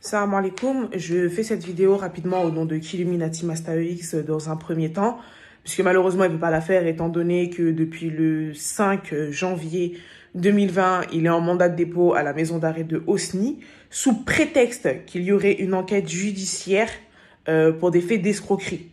Salam alaikum, je fais cette vidéo rapidement au nom de Killuminati Master X dans un premier temps, puisque malheureusement elle ne peut pas la faire étant donné que depuis le 5 janvier 2020, il est en mandat de dépôt à la maison d'arrêt de Osny, sous prétexte qu'il y aurait une enquête judiciaire pour des faits d'escroquerie.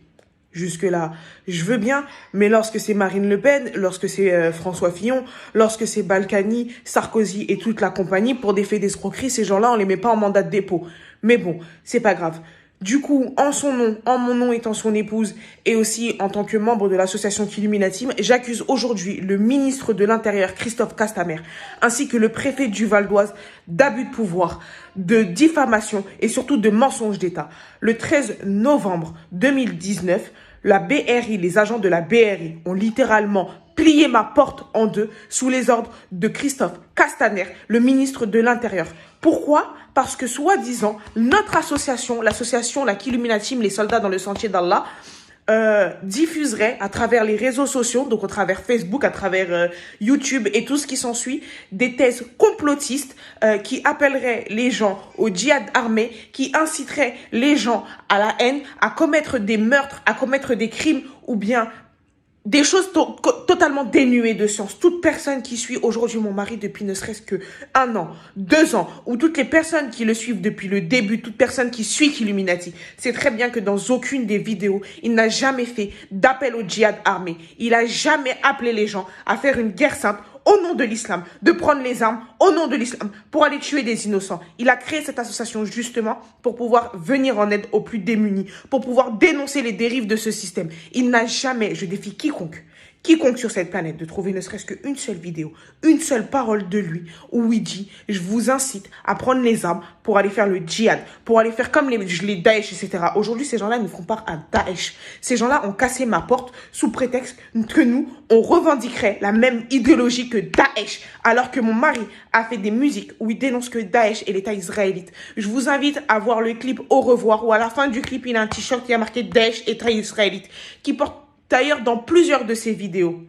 Jusque-là, je veux bien, mais lorsque c'est Marine Le Pen, lorsque c'est François Fillon, lorsque c'est Balkany, Sarkozy et toute la compagnie, pour des faits d'escroquerie, ces gens-là, on les met pas en mandat de dépôt. Mais bon, c'est pas grave. Du coup, en son nom, en mon nom étant son épouse, et aussi en tant que membre de l'association Killuminati, j'accuse aujourd'hui le ministre de l'Intérieur, Christophe Castaner, ainsi que le préfet du Val d'Oise d'abus de pouvoir, de diffamation et surtout de mensonge d'État. Le 13 novembre 2019, la BRI, les agents de la BRI ont littéralement plié ma porte en deux sous les ordres de Christophe Castaner, le ministre de l'Intérieur. Pourquoi? Parce que soi-disant, notre association, l'association La Killuminati, les soldats dans le sentier d'Allah, diffuserait à travers les réseaux sociaux, donc à travers Facebook, à travers YouTube et tout ce qui s'ensuit, des thèses complotistes qui appelleraient les gens au djihad armé, qui inciteraient les gens à la haine, à commettre des meurtres, à commettre des crimes ou bien des choses totalement dénuées de sens. Toute personne qui suit aujourd'hui mon mari depuis ne serait-ce que 1 an, 2 ans, ou toutes les personnes qui le suivent depuis le début, toute personne qui suit Killuminati, sait très bien que dans aucune des vidéos, il n'a jamais fait d'appel au djihad armé. Il a jamais appelé les gens à faire une guerre sainte au nom de l'islam, de prendre les armes au nom de l'islam pour aller tuer des innocents. Il a créé cette association justement pour pouvoir venir en aide aux plus démunis, pour pouvoir dénoncer les dérives de ce système. Il n'a jamais, je défie quiconque sur cette planète de trouver ne serait-ce qu'une seule vidéo, une seule parole de lui où il dit « Je vous incite à prendre les armes pour aller faire le djihad, pour aller faire comme les Daesh, etc. » Aujourd'hui, ces gens-là ne font pas à Daesh. Ces gens-là ont cassé ma porte sous prétexte que nous, on revendiquerait la même idéologie que Daesh, alors que mon mari a fait des musiques où il dénonce que Daesh est l'État israélite. Je vous invite à voir le clip Au revoir, où à la fin du clip, il a un t-shirt qui a marqué Daesh, État israélite, qui porte d'ailleurs dans plusieurs de ses vidéos.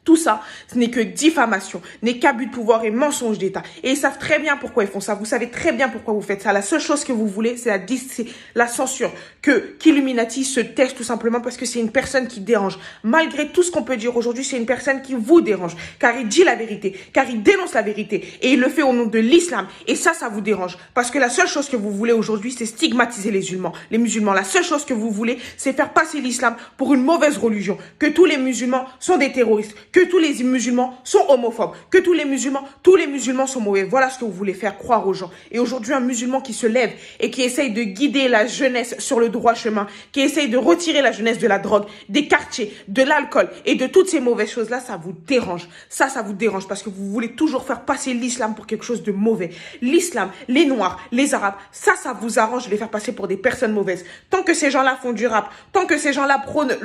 Tout ça, ce n'est que diffamation, n'est qu'abus de pouvoir et mensonge d'État. Et ils savent très bien pourquoi ils font ça. Vous savez très bien pourquoi vous faites ça. La seule chose que vous voulez, c'est la censure. Que Killuminati se taise tout simplement parce que c'est une personne qui dérange. Malgré tout ce qu'on peut dire aujourd'hui, c'est une personne qui vous dérange. Car il dit la vérité, car il dénonce la vérité. Et il le fait au nom de l'islam. Et ça vous dérange. Parce que la seule chose que vous voulez aujourd'hui, c'est stigmatiser les musulmans. Les musulmans, la seule chose que vous voulez, c'est faire passer l'islam pour une mauvaise religion. Que tous les musulmans sont des terroristes. Que tous les musulmans sont homophobes, que tous les musulmans sont mauvais. Voilà ce que vous voulez faire croire aux gens. Et aujourd'hui, un musulman qui se lève et qui essaye de guider la jeunesse sur le droit chemin, qui essaye de retirer la jeunesse de la drogue, des quartiers, de l'alcool et de toutes ces mauvaises choses-là, ça vous dérange. Ça vous dérange parce que vous voulez toujours faire passer l'islam pour quelque chose de mauvais. L'islam, les noirs, les arabes, ça vous arrange de les faire passer pour des personnes mauvaises. Tant que ces gens-là font du rap, tant que ces gens-là prônent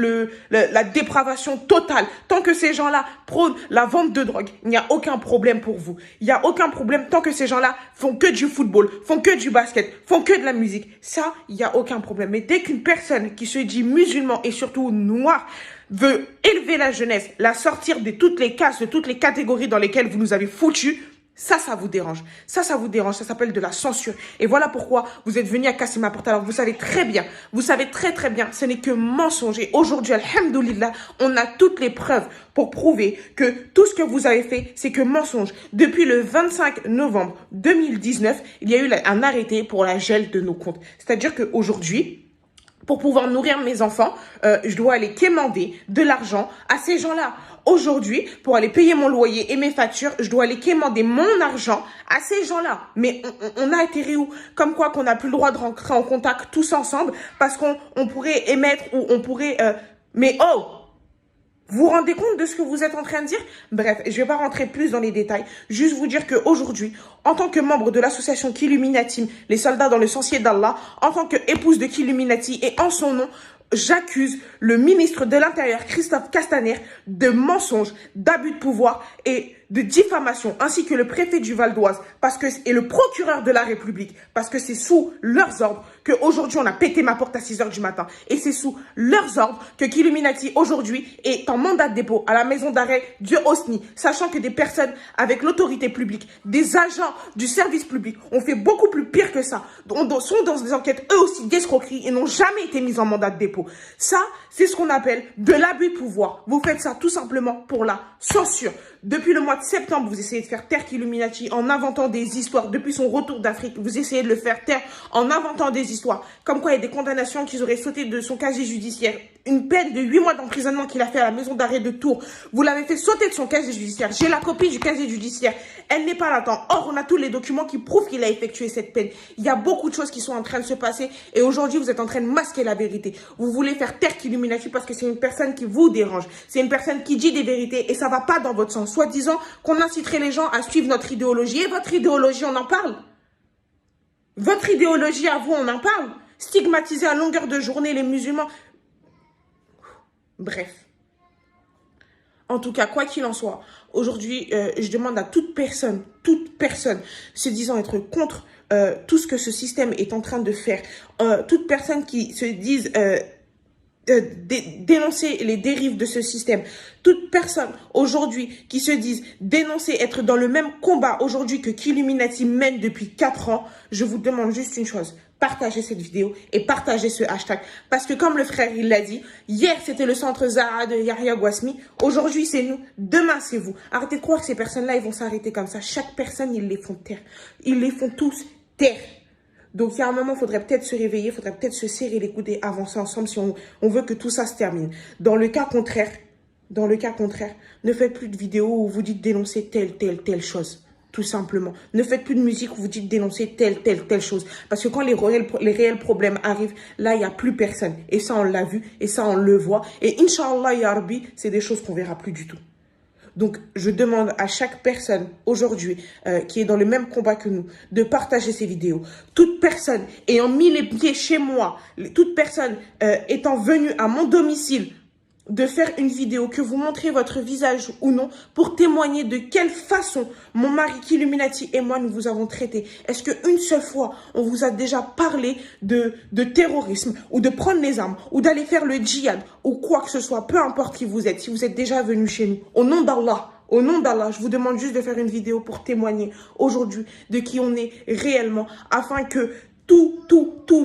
la dépravation totale, tant que ces gens-là prônent la vente de drogue, il n'y a aucun problème pour vous. Il n'y a aucun problème tant que ces gens-là font que du football, font que du basket, font que de la musique. Ça, il n'y a aucun problème. Mais dès qu'une personne qui se dit musulman et surtout noire veut élever la jeunesse, la sortir de toutes les cases, de toutes les catégories dans lesquelles vous nous avez foutus, ça vous dérange. Ça vous dérange. Ça s'appelle de la censure. Et voilà pourquoi vous êtes venu à casser ma porte. Alors vous savez très bien, très bien, ce n'est que mensonge. Et aujourd'hui, alhamdoulilah, on a toutes les preuves pour prouver que tout ce que vous avez fait, c'est que mensonge. Depuis le 25 novembre 2019, il y a eu un arrêté pour la gel de nos comptes. C'est-à-dire qu'aujourd'hui, pour pouvoir nourrir mes enfants, je dois aller quémander de l'argent à ces gens-là. Aujourd'hui, pour aller payer mon loyer et mes factures, je dois aller quémander mon argent à ces gens-là. Mais on a atterri où? Comme quoi qu'on n'a plus le droit de rentrer en contact tous ensemble parce qu'on pourrait émettre ou on pourrait... Mais oh! Vous vous rendez compte de ce que vous êtes en train de dire? Bref, je vais pas rentrer plus dans les détails. Juste vous dire qu'aujourd'hui, en tant que membre de l'association Killuminati, les soldats dans le sentier d'Allah, en tant qu'épouse de Killuminati et en son nom, j'accuse le ministre de l'Intérieur, Christophe Castaner, de mensonges, d'abus de pouvoir et de diffamation, ainsi que le préfet du Val d'Oise et le procureur de la République, parce que c'est sous leurs ordres qu'aujourd'hui on a pété ma porte à 6 h du matin. Et c'est sous leurs ordres que Killuminati aujourd'hui est en mandat de dépôt à la maison d'arrêt de Osni, sachant que des personnes avec l'autorité publique, des agents du service public ont fait beaucoup plus pire que ça, sont dans des enquêtes eux aussi d'escroquerie et n'ont jamais été mis en mandat de dépôt. Ça, c'est ce qu'on appelle de l'abus de pouvoir. Vous faites ça tout simplement pour la censure. Depuis le mois de septembre, vous essayez de faire taire Killuminati en inventant des histoires. Depuis son retour d'Afrique, vous essayez de le faire taire en inventant des histoires. Comme quoi il y a des condamnations qu'ils auraient sauté de son casier judiciaire. Une peine de 8 mois d'emprisonnement qu'il a fait à la maison d'arrêt de Tours. Vous l'avez fait sauter de son casier judiciaire. J'ai la copie du casier judiciaire. Elle n'est pas là-dedans. Or, on a tous les documents qui prouvent qu'il a effectué cette peine. Il y a beaucoup de choses qui sont en train de se passer. Et aujourd'hui, vous êtes en train de masquer la vérité. Vous voulez faire taire Killuminati parce que c'est une personne qui vous dérange. C'est une personne qui dit des vérités et ça va pas dans votre sens. Soi-disant qu'on inciterait les gens à suivre notre idéologie. Et votre idéologie, on en parle. Votre idéologie à vous, on en parle. Stigmatiser à longueur de journée les musulmans. Bref. En tout cas, quoi qu'il en soit, aujourd'hui, je demande à toute personne se disant être contre tout ce que ce système est en train de faire, toute personne qui se dise dénoncer les dérives de ce système, toute personne aujourd'hui qui se dise dénoncer, être dans le même combat aujourd'hui que Killuminati mène depuis 4 ans, je vous demande juste une chose. Partagez cette vidéo et partagez ce hashtag. Parce que comme le frère, il l'a dit, hier, c'était le centre Zahra de Yahya Gouasmi. Aujourd'hui, c'est nous. Demain, c'est vous. Arrêtez de croire que ces personnes-là, ils vont s'arrêter comme ça. Chaque personne, ils les font taire. Ils les font tous taire. Donc, il y a un moment, il faudrait peut-être se réveiller, il faudrait peut-être se serrer les coudes et avancer ensemble si on veut que tout ça se termine. Dans le cas contraire, ne faites plus de vidéos où vous dites dénoncer telle chose. Tout simplement. Ne faites plus de musique où vous dites dénoncer telle chose. Parce que quand les réels problèmes arrivent, là, il n'y a plus personne. Et ça, on l'a vu. Et ça, on le voit. Et Inch'Allah, Ya Rabbi, c'est des choses qu'on verra plus du tout. Donc, je demande à chaque personne aujourd'hui qui est dans le même combat que nous de partager ces vidéos. Toute personne ayant mis les pieds chez moi, toute personne étant venue à mon domicile, de faire une vidéo, que vous montrez votre visage ou non, pour témoigner de quelle façon mon mari Killuminati et moi nous vous avons traité. Est-ce qu'une seule fois, on vous a déjà parlé de terrorisme, ou de prendre les armes, ou d'aller faire le djihad, ou quoi que ce soit, peu importe qui vous êtes, si vous êtes déjà venu chez nous, au nom d'Allah, je vous demande juste de faire une vidéo pour témoigner aujourd'hui de qui on est réellement, afin que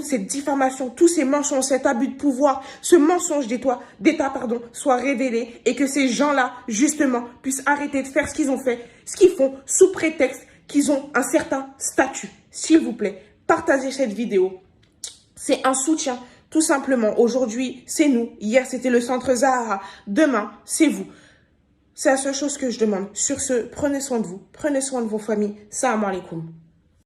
cette diffamation, tous ces mensonges, cet abus de pouvoir, ce mensonge d'État, soit révélé et que ces gens-là, justement, puissent arrêter de faire ce qu'ils ont fait, ce qu'ils font, sous prétexte qu'ils ont un certain statut. S'il vous plaît, partagez cette vidéo. C'est un soutien, tout simplement. Aujourd'hui, c'est nous. Hier, c'était le centre Zahra. Demain, c'est vous. C'est la seule chose que je demande. Sur ce, prenez soin de vous. Prenez soin de vos familles. Salam alaikum.